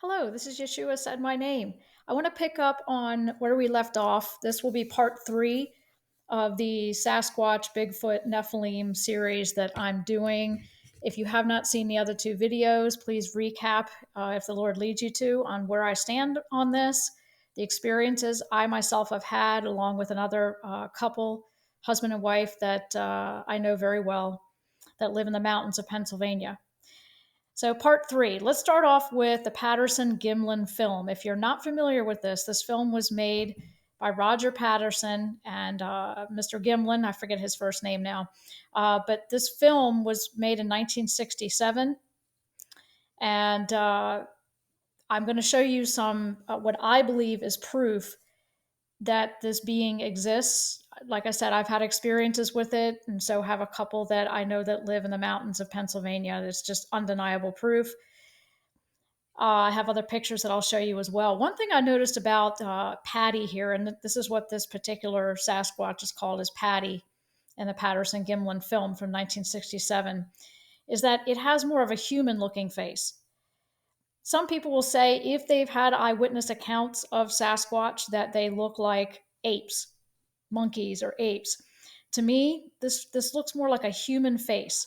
Hello, this is Yeshua said my name. I want to pick up on where we left off. This will be part three of the Sasquatch, Bigfoot, Nephilim series that I'm doing. If you have not seen the other two videos, please recap, if the Lord leads you to, on where I stand on this, the experiences I myself have had, along with another couple, husband and wife, that I know very well that live in the mountains of Pennsylvania. So, part three, let's start off with the Patterson Gimlin film. If you're not familiar with this film was made by Roger Patterson and Mr. Gimlin. I forget his first name now. But this film was made in 1967. And I'm going to show you some, what I believe is proof that this being exists. Like I said, I've had experiences with it, and so have a couple that I know that live in the mountains of Pennsylvania. It's just undeniable proof. I have other pictures that I'll show you as well. One thing I noticed about Patty here, and this is what this particular Sasquatch is called, is Patty in the Patterson Gimlin film from 1967, is that it has more of a human-looking face. Some people will say if they've had eyewitness accounts of Sasquatch that they look like apes, monkeys or apes. To me, this looks more like a human face.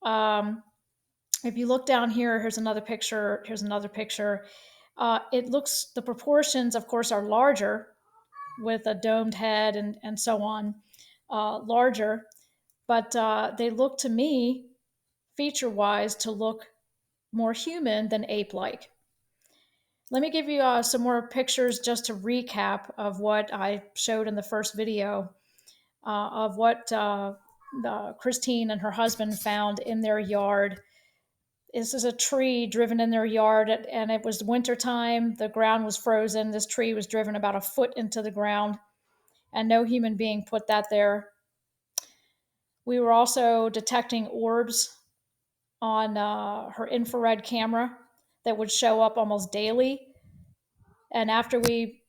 If you look down here, here's another picture. Here's another picture. It looks, the proportions, of course, are larger with a domed head and so on, larger, but they look to me, feature wise, to look more human than ape like. Let me give you some more pictures just to recap of what I showed in the first video of what Christine and her husband found in their yard. This is a tree driven in their yard, and it was wintertime. The ground was frozen. This tree was driven about a foot into the ground, and no human being put that there. We were also detecting orbs on her infrared camera that would show up almost daily. And after we,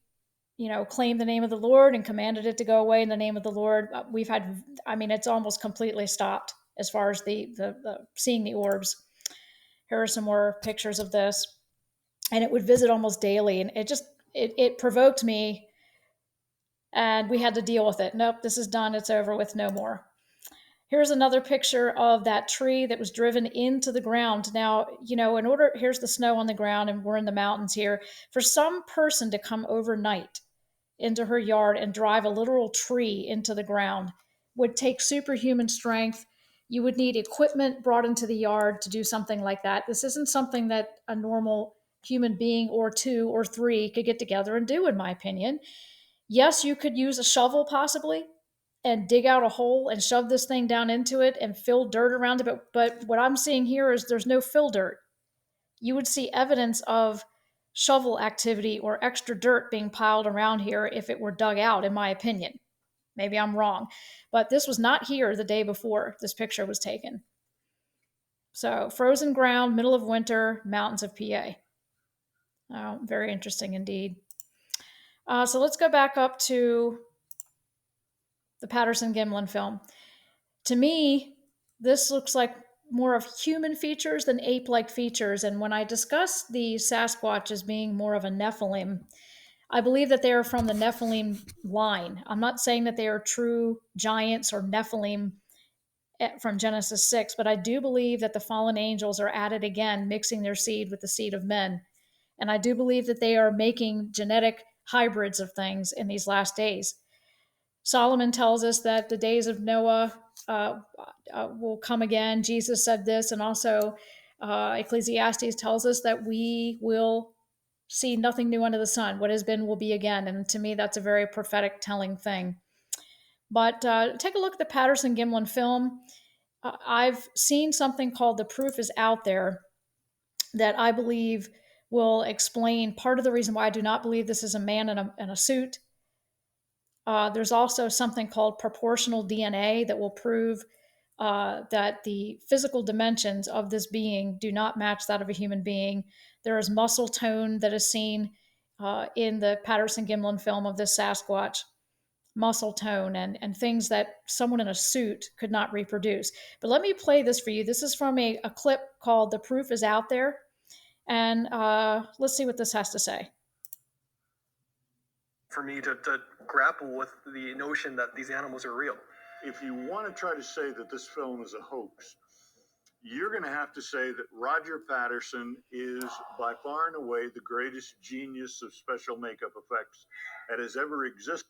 claimed the name of the Lord and commanded it to go away in the name of the Lord, we've had, it's almost completely stopped as far as the seeing the orbs. Here are some more pictures of this. And it would visit almost daily. And it provoked me, and we had to deal with it. Nope, this is done. It's over with, no more. Here's another picture of that tree that was driven into the ground. Now, here's the snow on the ground, and we're in the mountains here. For some person to come overnight into her yard and drive a literal tree into the ground would take superhuman strength. You would need equipment brought into the yard to do something like that. This isn't something that a normal human being or two or three could get together and do, in my opinion. Yes, you could use a shovel possibly and dig out a hole and shove this thing down into it and fill dirt around it. But what I'm seeing here is there's no fill dirt. You would see evidence of shovel activity or extra dirt being piled around here if it were dug out, in my opinion. Maybe I'm wrong, but this was not here the day before this picture was taken. So, frozen ground, middle of winter, mountains of PA. Oh, very interesting indeed. So let's go back up to the Patterson Gimlin film. To me, this looks like more of human features than ape-like features. And when I discuss the Sasquatch as being more of a Nephilim, I believe that they are from the Nephilim line. I'm not saying that they are true giants or Nephilim from Genesis 6, but I do believe that the fallen angels are at it again, mixing their seed with the seed of men. And I do believe that they are making genetic hybrids of things in these last days. Solomon tells us that the days of Noah will come again. Jesus said this, and also Ecclesiastes tells us that we will see nothing new under the sun. What has been will be again. And to me, that's a very prophetic telling thing. But take a look at the Patterson Gimlin film. I've seen something called The Proof is Out There that I believe will explain part of the reason why I do not believe this is a man in a suit. There's also something called proportional DNA that will prove that the physical dimensions of this being do not match that of a human being. There is muscle tone that is seen in the Patterson Gimlin film of this Sasquatch, muscle tone and things that someone in a suit could not reproduce. But let me play this for you. This is from a clip called The Proof is Out There. And let's see what this has to say. For me to grapple with the notion that these animals are real. If you want to try to say that this film is a hoax, you're going to have to say that Roger Patterson is by far and away the greatest genius of special makeup effects that has ever existed.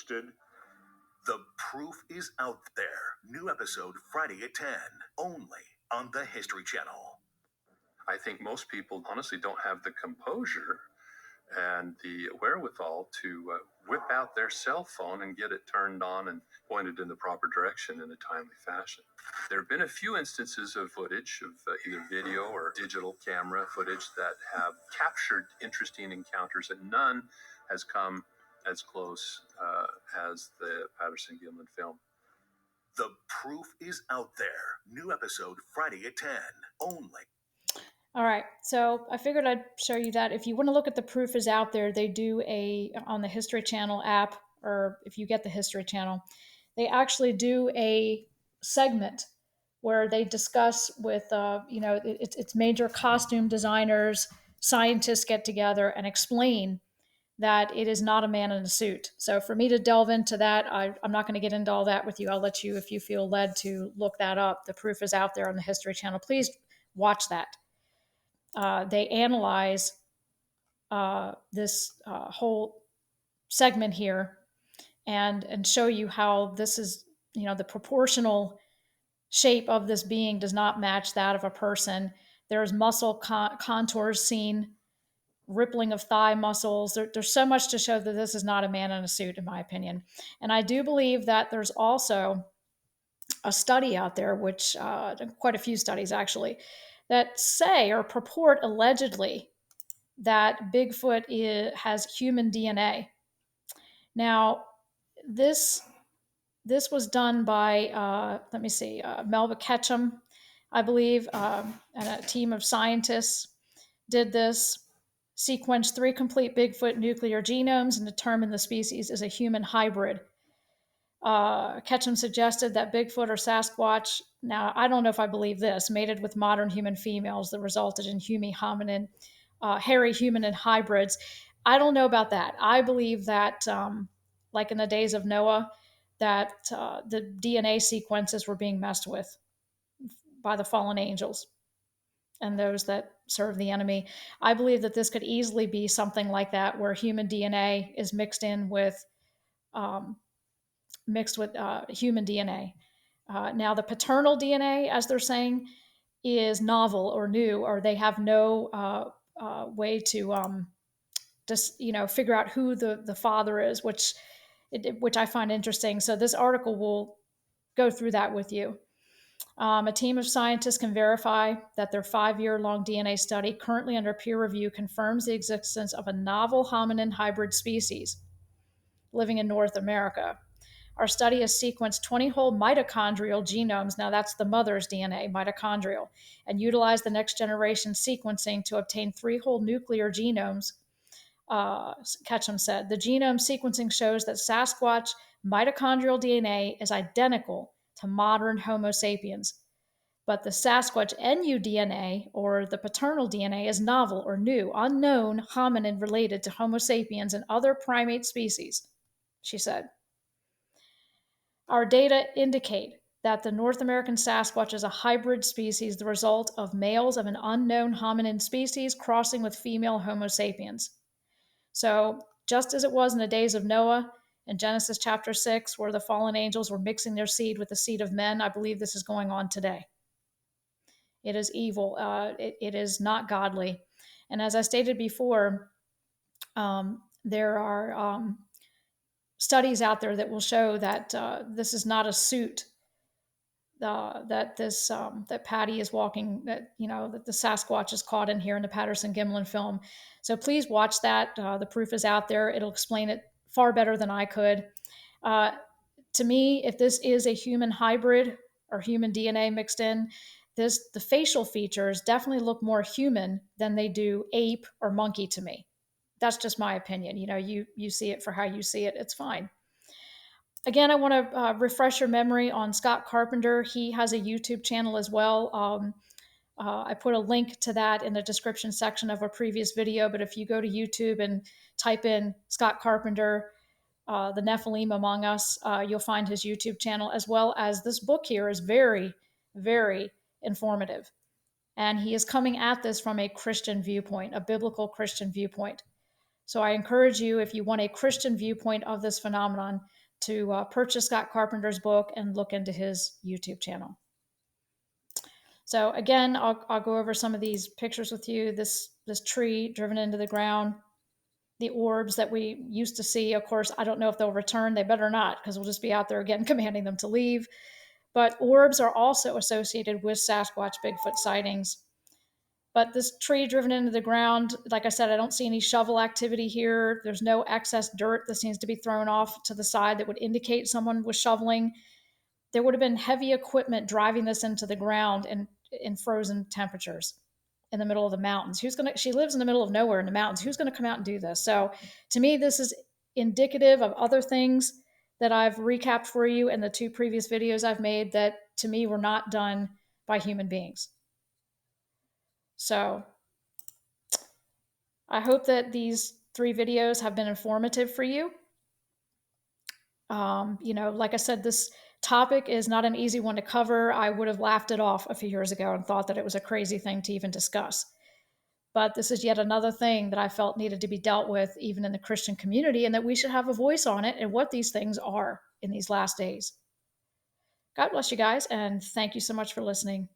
The proof is out there. New episode Friday at 10, only on the History Channel. I think most people honestly don't have the composure and the wherewithal to whip out their cell phone and get it turned on and pointed in the proper direction in a timely fashion. There have been a few instances of footage of either video or digital camera footage that have captured interesting encounters, and none has come as close as the Patterson Gimlin film. The proof is out there. New episode Friday at 10, only. All right, so I figured I'd show you that. If you want to look at the proof is out there, they do on the History Channel app, or if you get the History Channel, they actually do a segment where they discuss with, it's major costume designers, scientists get together and explain that it is not a man in a suit. So for me to delve into that, I'm not going to get into all that with you. I'll let you, if you feel led to look that up. The proof is out there on the History Channel. Please watch that. They analyze this whole segment here and show you how this is, the proportional shape of this being does not match that of a person. There's muscle contours seen, rippling of thigh muscles. There's so much to show that this is not a man in a suit, in my opinion. And I do believe that there's also a study out there, which quite a few studies actually, that say or purport allegedly that Bigfoot has human DNA. Now, this was done by Melba Ketchum, I believe, and a team of scientists did this, sequenced 3 complete Bigfoot nuclear genomes and determined the species is a human hybrid. Ketchum suggested that Bigfoot or Sasquatch, now I don't know if I believe this, mated with modern human females that resulted in hairy human hybrids. I don't know about that. I believe that, like in the days of Noah, that the DNA sequences were being messed with by the fallen angels and those that serve the enemy. I believe that this could easily be something like that, where human DNA is mixed with human DNA. Now, the paternal DNA, as they're saying, is novel or new, or they have no way to just figure out who the father is, which I find interesting. So this article will go through that with you. A team of scientists can verify that their 5-year-long DNA study, currently under peer review, confirms the existence of a novel hominin hybrid species living in North America. Our study has sequenced 20 whole mitochondrial genomes, now that's the mother's DNA, mitochondrial, and utilized the next generation sequencing to obtain 3 whole nuclear genomes, Ketchum said. The genome sequencing shows that Sasquatch mitochondrial DNA is identical to modern Homo sapiens, but the Sasquatch NU DNA, or the paternal DNA, is novel or new, unknown hominin related to Homo sapiens and other primate species, she said. Our data indicate that the North American Sasquatch is a hybrid species, the result of males of an unknown hominin species crossing with female Homo sapiens. So, just as it was in the days of Noah in Genesis chapter 6, where the fallen angels were mixing their seed with the seed of men, I believe this is going on today. It is evil. It is not godly. And as I stated before, there are studies out there that will show that this is not a suit. That Patty is walking, that the Sasquatch is caught in here in the Patterson Gimlin film. So please watch that. The proof is out there. It'll explain it far better than I could. To me, if this is a human hybrid or human DNA mixed in, the facial features definitely look more human than they do ape or monkey to me. That's just my opinion. You see it for how you see it. It's fine. Again, I want to refresh your memory on Scott Carpenter. He has a YouTube channel as well. I put a link to that in the description section of a previous video, but if you go to YouTube and type in Scott Carpenter, the Nephilim Among Us, you'll find his YouTube channel, as well as this book here is very, very informative. And he is coming at this from a Christian viewpoint, a biblical Christian viewpoint. So I encourage you, if you want a Christian viewpoint of this phenomenon, to purchase Scott Carpenter's book and look into his YouTube channel. So again, I'll go over some of these pictures with you. This tree driven into the ground, the orbs that we used to see. Of course, I don't know if they'll return. They better not, because we'll just be out there again commanding them to leave. But orbs are also associated with Sasquatch Bigfoot sightings. But this tree driven into the ground, like I said, I don't see any shovel activity here. There's no excess dirt that seems to be thrown off to the side that would indicate someone was shoveling. There would have been heavy equipment driving this into the ground in frozen temperatures in the middle of the mountains. She lives in the middle of nowhere in the mountains. Who's going to come out and do this? So to me, this is indicative of other things that I've recapped for you in the 2 previous videos I've made that to me were not done by human beings. So I hope that these 3 videos have been informative for you. Like I said, this topic is not an easy one to cover. I would have laughed it off a few years ago and thought that it was a crazy thing to even discuss. But this is yet another thing that I felt needed to be dealt with, even in the Christian community, and that we should have a voice on it and what these things are in these last days. God bless you guys, and thank you so much for listening.